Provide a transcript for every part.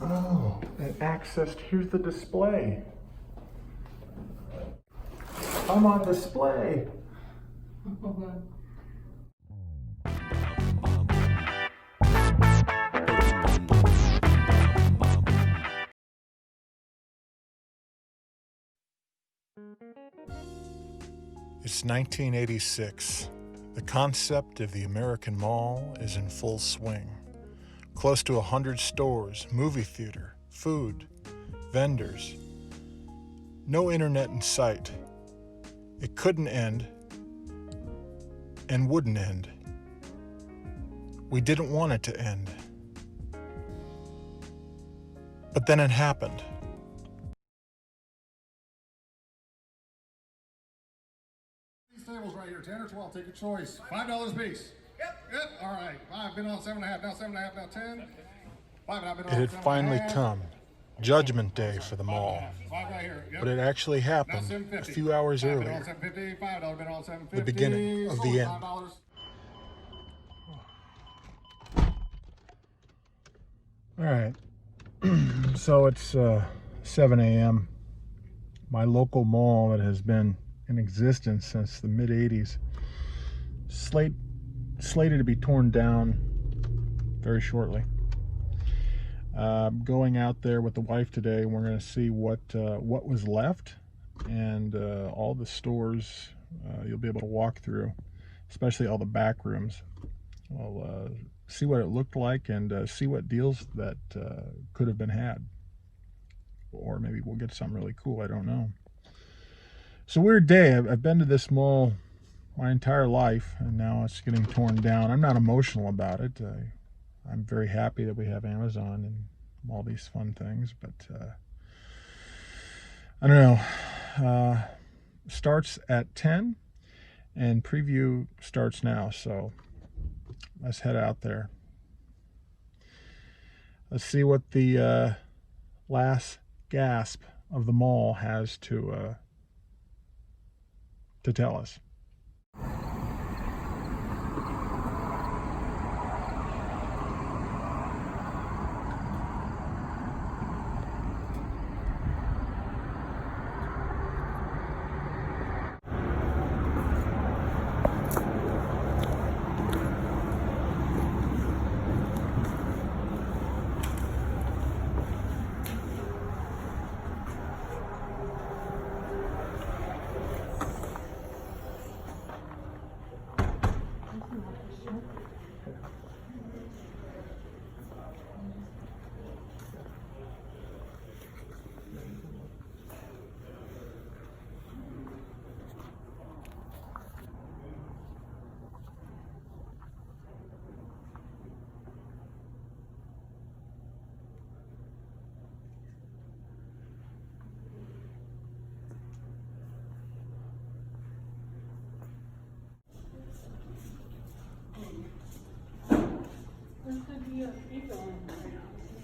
Oh, and accessed, here's the display. I'm on display. It's 1986. The concept of the American Mall is in full swing. Close to 100 stores, movie theater, food, vendors. No internet in sight. It couldn't end and wouldn't end. We didn't want it to end. But then it happened. These tables right here, 10 or 12, take your choice. $5 a piece. Yep. All right. I've been on 7.5, now 7.5, now 10. 5, and I've been on It had 7.5. finally come. Judgment Day for the mall. 5 right here. Yep. But it actually happened a few hours earlier. The beginning of the end. All right. So it's 7 a.m. My local mall that has been in existence since the mid-'80s, slated to be torn down very shortly. Going out there with the wife today, we're going to see what was left, and all the stores you'll be able to walk through, especially all the back rooms. We'll see what it looked like and see what deals that could have been had, or maybe we'll get something really cool. I don't know. It's a weird day. I've been to this mall my entire life, and now it's getting torn down. I'm not emotional about it. I'm very happy that we have Amazon and all these fun things, but I don't know. Starts at 10, and preview starts now, so let's head out there. Let's see what the last gasp of the mall has to tell us.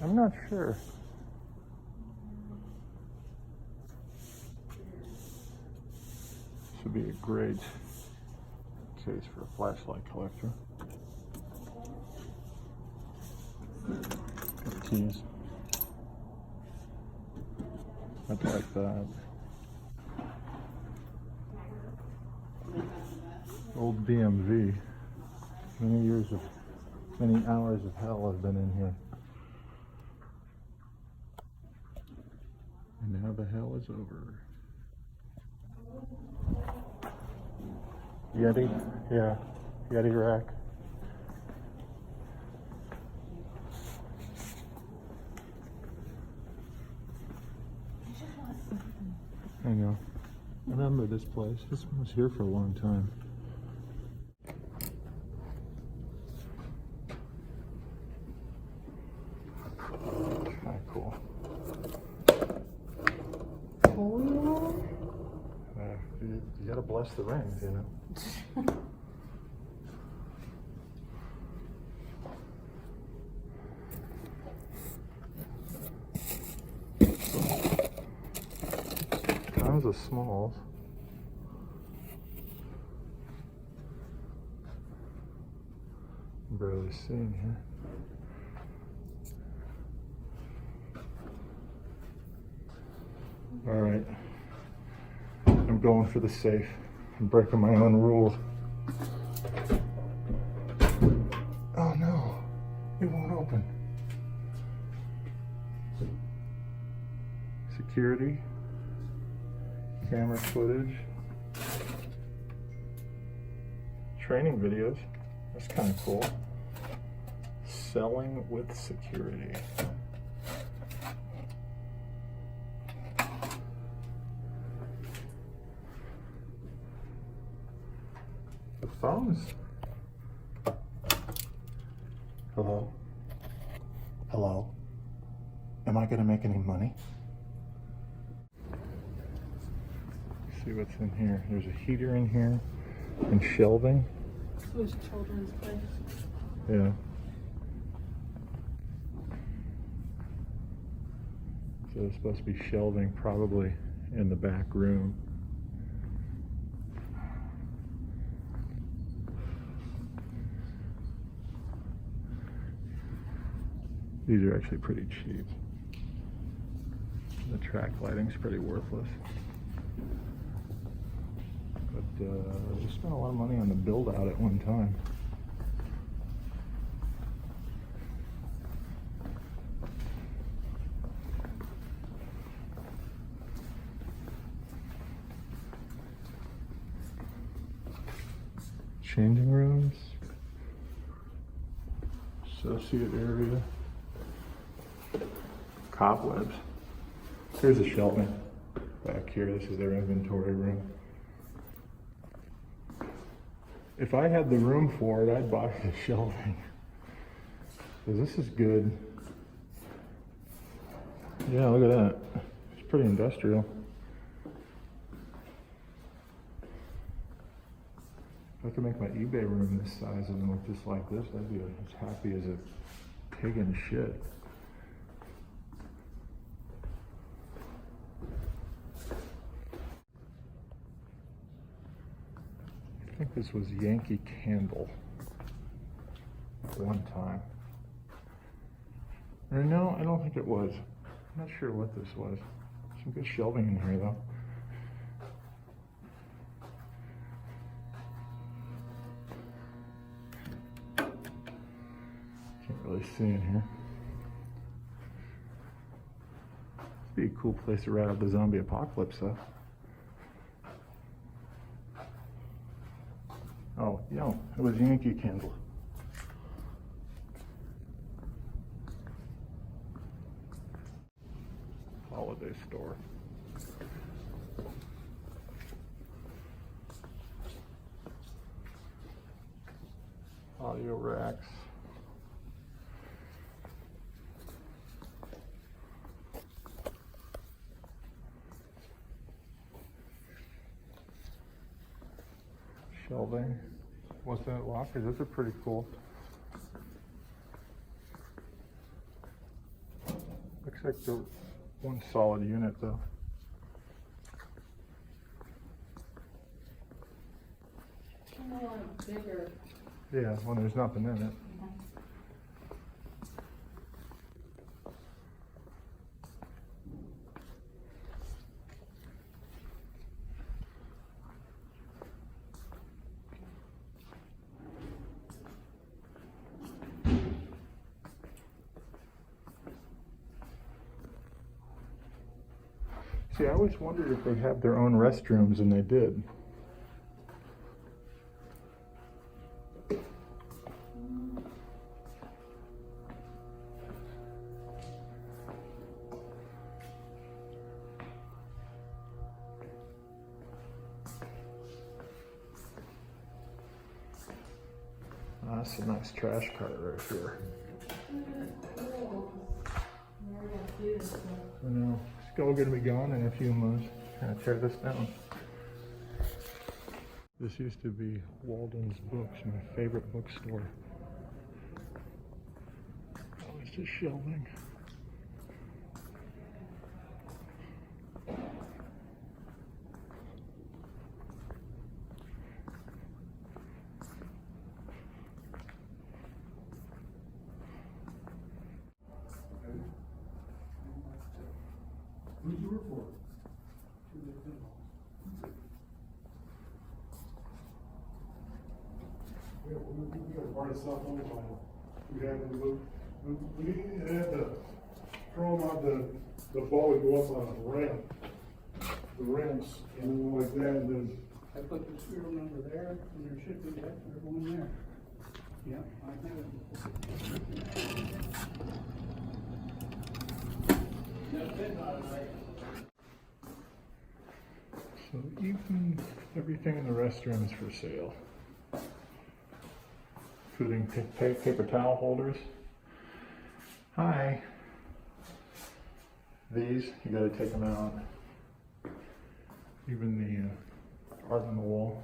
I'm not sure. Should be a great case for a flashlight collector. Got keys. I'd like that. Old DMV. Many hours of hell have been in here. And now the hell is over. Yeti? Yeah. Yeti rack. I know. I remember this place. This one was here for a long time. Kind of cool. You gotta bless the rings, you know. Tons of smalls. I'm barely seeing here. All right. I'm going for the safe. I'm breaking my own rules. Oh no, it won't open. Security, camera footage, training videos. That's kind of cool. Selling with security. The phones. Hello? Hello? Am I gonna make any money? See what's in here. There's a heater in here and shelving. Who's children's place? Yeah. So there's supposed to be shelving probably in the back room. These are actually pretty cheap. The track lighting's pretty worthless. But we spent a lot of money on the build out at one time. Changing rooms, associate area, cobwebs. Here's the shelving back here. This is their inventory room. If I had the room for it, I'd buy the shelving. Because this is good. Yeah, look at that. It's pretty industrial. If I could make my eBay room this size and look just like this, I'd be as happy as a pig in shit. I think this was Yankee Candle at one time. Or no, I don't think it was. I'm not sure what this was. Some good shelving in here though. Can't really see in here. It'd be a cool place to ride out the zombie apocalypse though. Oh, yeah, it was Yankee Candle. Holiday store. Audio racks. Shelving. What's that? Lockers? Those are pretty cool. Looks like the one solid unit though. I want a bigger. Yeah, when there's nothing in it. See, I always wondered if they have their own restrooms, and they did. That's a nice trash cart right here. I know. It's all going to be gone in a few months. Gonna tear this down. This used to be Walden's Books, my favorite bookstore. Oh, it's just shelving. Who'd you work for? right cell phone line. We had to throw them on the ball would go up on a ramp. The ramps, and then like that, and then. I put the serial number there, and there should be that, there's one there. Yeah, I have it. So even everything in the restroom is for sale, including paper towel holders. Hi. These, you gotta take them out. Even the art on the wall.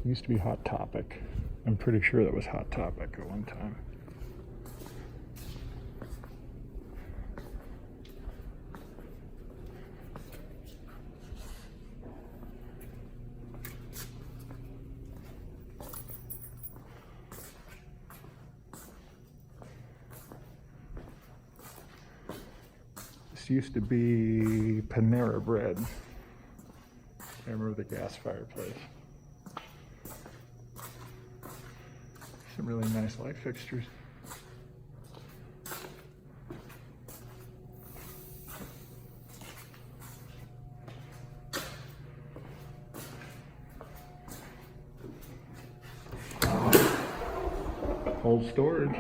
Used to be Hot Topic. I'm pretty sure that was Hot Topic at one time. This used to be Panera Bread. I remember the gas fireplace. Some really nice light fixtures. Cold storage.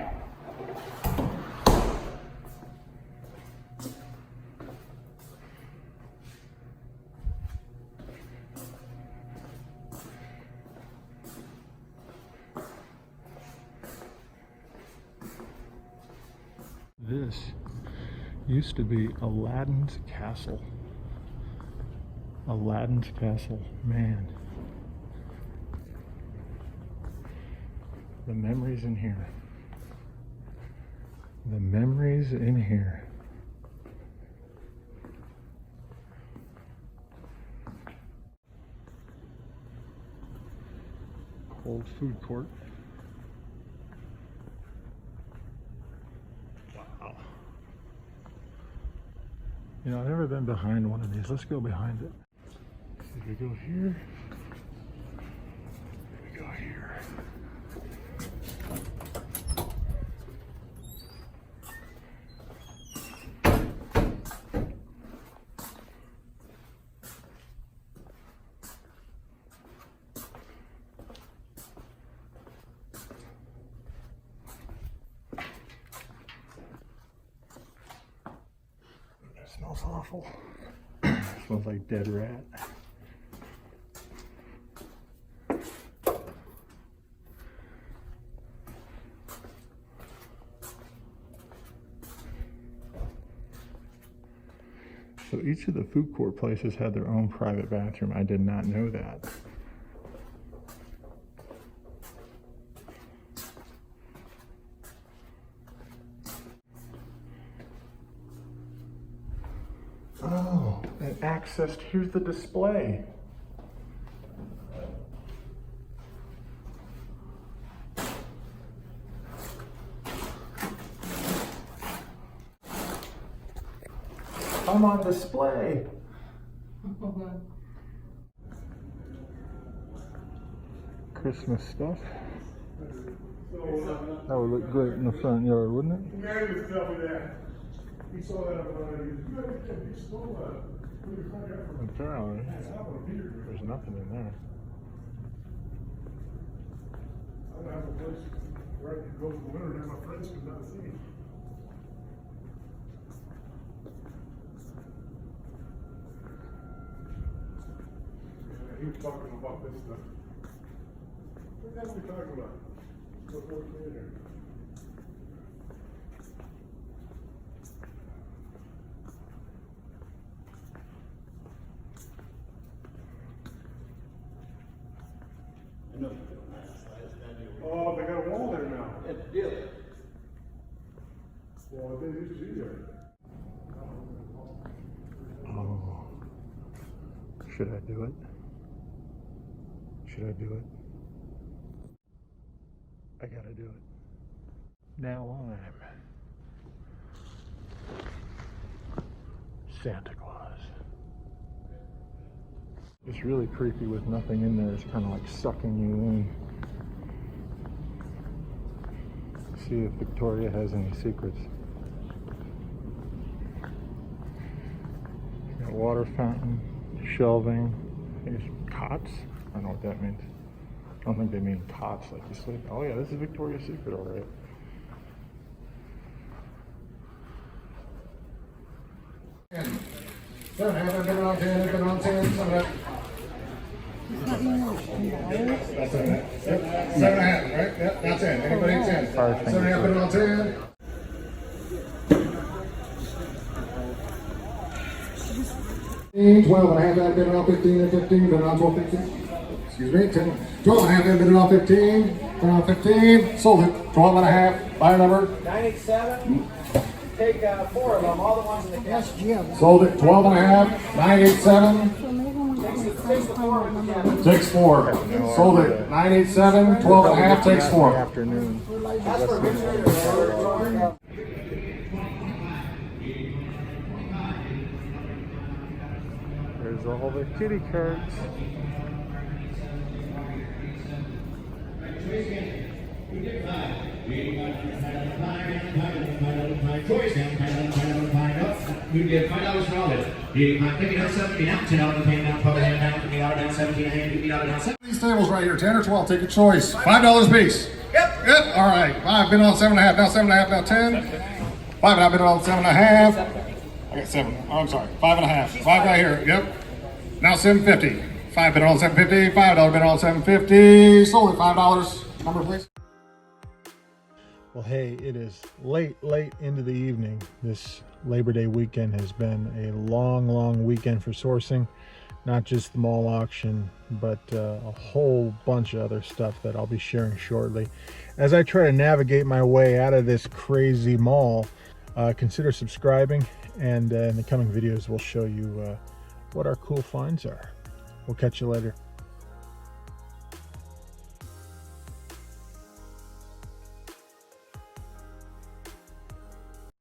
This used to be Aladdin's Castle. Aladdin's Castle, man. The memories in here. The memories in here. Old food court. Wow. You know, I've never been behind one of these. Let's go behind it. So we go here. We go here. It smells awful. It smells like dead rat. So each of the food court places had their own private bathroom. I did not know that. Oh, and accessed, here's the display. I'm on display. Christmas stuff. That would look great in the front yard, wouldn't it? The guy was telling me that. He saw that he stole that. Apparently. There's nothing in there. I don't have a place where I could go for the winter and have my friends come down and see me. Yeah, he was talking about this stuff. What the hell are we talking about? What's in there? I know you're doing that. So I just gotta do it. Oh, they got a wall there now. That's the deal. Well, they used to be there. Oh. Should I do it? Should I do it? I gotta do it. Now I'm Santa Claus. It's really creepy with nothing in there. It's kind of like sucking you in. See if Victoria has any secrets. Got a water fountain, shelving. I think it's cots. I don't know what that means. I don't think they mean cots like you sleep. Oh yeah, this is Victoria's Secret, all right. Seven and a half, been on 10, been on 10, 7 That's it. Yep. 7 and a half, right? Yep, that's 10. Anybody 10? 7 and a half, been on 10. $12 and a half, been on 15 and 15, been on 12, 15. Excuse me, 10. 12 and a half, been on 15, been on 15. Sold it. 12 and a half. Buyer number 987. Take 4 of them, all the ones in the cash. Sold it. 12 and a half. 987. Takes 4. Sold it. 987. 12 and a half. Takes 4. Afternoon. There's all the kitty cards. You get $5 for all this. You might pick it up $17 out, $10 paying down, put a hand down, $50 down, $17 hand, $50 down, $7. These tables right here, 10 or 12, take your choice. $5 a piece. Yep. All right. 5 been on 7 and a half. Now 7 and a half. Now 10. 5 and I've been on 7 and a half. I got 7. Oh, I'm sorry. 5 and a half. 5 right here. Yep. Now 750. 5 been on 750. $5 been on 750. Sold it. $5. Number please. Well, hey, it is late into the evening. This Labor Day weekend has been a long weekend for sourcing. Not just the mall auction, but a whole bunch of other stuff that I'll be sharing shortly. As I try to navigate my way out of this crazy mall, consider subscribing, and in the coming videos, we'll show you what our cool finds are. We'll catch you later.